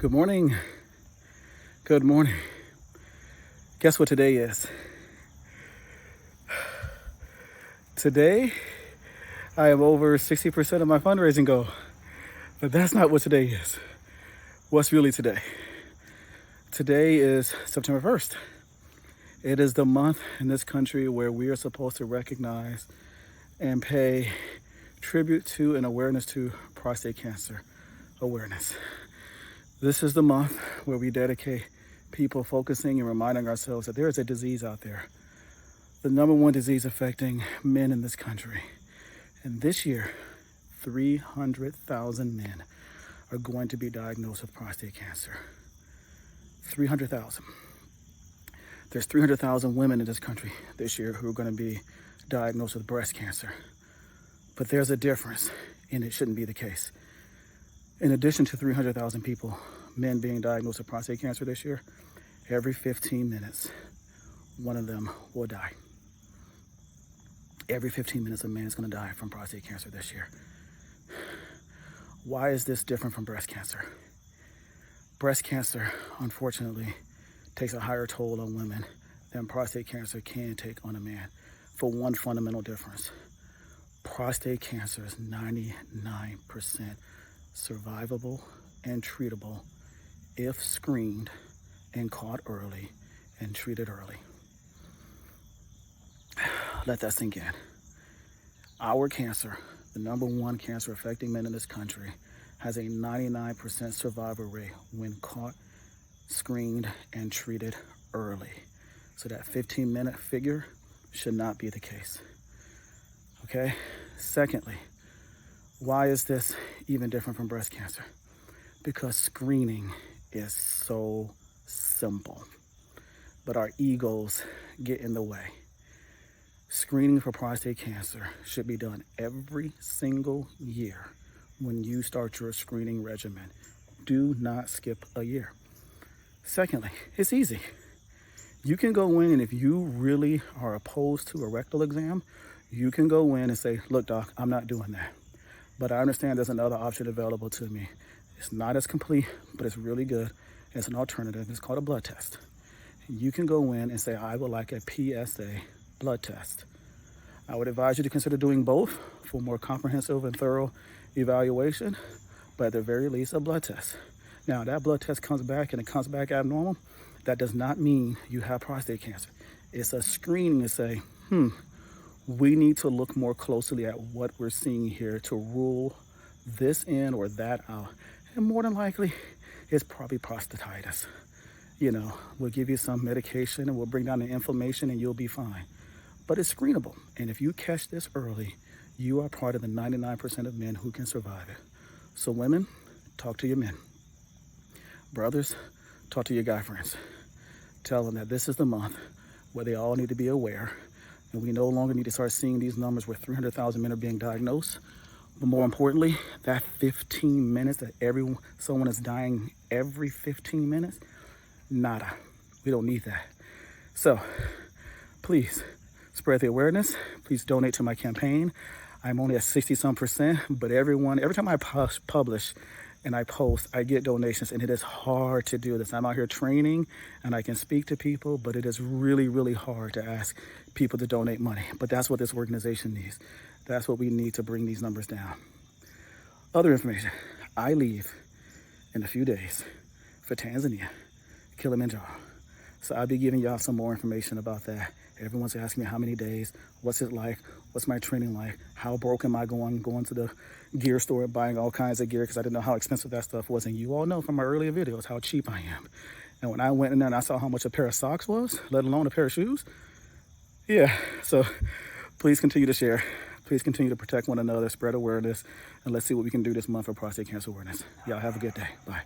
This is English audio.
Good morning. Good morning. Guess what today is? Today, I am over 60% of my fundraising goal. But that's not what today is. What's really today? Today is September 1st. It is the month in this country where we are supposed to recognize and pay tribute to and awareness to prostate cancer awareness. This is the month where we dedicate people focusing and reminding ourselves that there is a disease out there, the number one disease affecting men in this country. And this year, 300,000 men are going to be diagnosed with prostate cancer. 300,000. There's 300,000 women in this country this year who are going to be diagnosed with breast cancer. But there's a difference, and it shouldn't be the case. In addition to 300,000 people, men being diagnosed with prostate cancer this year, every 15 minutes, one of them will die. Every 15 minutes, a man is going to die from prostate cancer this year. Why is this different from breast cancer? Breast cancer, unfortunately, takes a higher toll on women than prostate cancer can take on a man for one fundamental difference. Prostate cancer is 99% survivable and treatable if screened and caught early and treated early. Let that sink in. Our cancer, the number one cancer affecting men in this country, has a 99% survival rate when caught, screened, and treated early. So that 15-minute figure should not be the case. Okay? Secondly, why is this even different from breast cancer? Because screening is so simple, but our egos get in the way. Screening for prostate cancer should be done every single year when you start your screening regimen. Do not skip a year. Secondly, it's easy. You can go in, and if you really are opposed to a rectal exam, you can go in and say, look, doc, I'm not doing that. But I understand there's another option available to me. It's not as complete, but it's really good. It's an alternative. It's called a blood test. You can go in and say, I would like a PSA blood test. I would advise you to consider doing both for more comprehensive and thorough evaluation, but at the very least, a blood test. Now, that blood test comes back and it comes back abnormal. That does not mean you have prostate cancer. It's a screening to say, we need to look more closely at what we're seeing here to rule this in or that out. And more than likely, it's probably prostatitis. We'll give you some medication and we'll bring down the inflammation and you'll be fine. But it's screenable. And if you catch this early, you are part of the 99% of men who can survive it. So women, talk to your men. Brothers, talk to your guy friends. Tell them that this is the month where they all need to be aware. And we no longer need to start seeing these numbers where 300,000 men are being diagnosed. But more importantly, that 15 minutes that someone is dying every 15 minutes, nada. We don't need that. So please spread the awareness. Please donate to my campaign. I'm only at 60-some%, but every time I publish and I post, I get donations, and it is hard to do this. I'm out here training and I can speak to people, but it is really, really hard to ask people to donate money. But that's what this organization needs. That's what we need to bring these numbers down. Other information, I leave in a few days for Tanzania, Kilimanjaro. So I'll be giving y'all some more information about that. Everyone's asking me how many days, what's it like, what's my training like, how broke am I going to the gear store buying all kinds of gear because I didn't know how expensive that stuff was. And you all know from my earlier videos how cheap I am. And when I went in there and I saw how much a pair of socks was, let alone a pair of shoes, yeah. So please continue to share. Please continue to protect one another, spread awareness, and let's see what we can do this month for prostate cancer awareness. Y'all have a good day. Bye.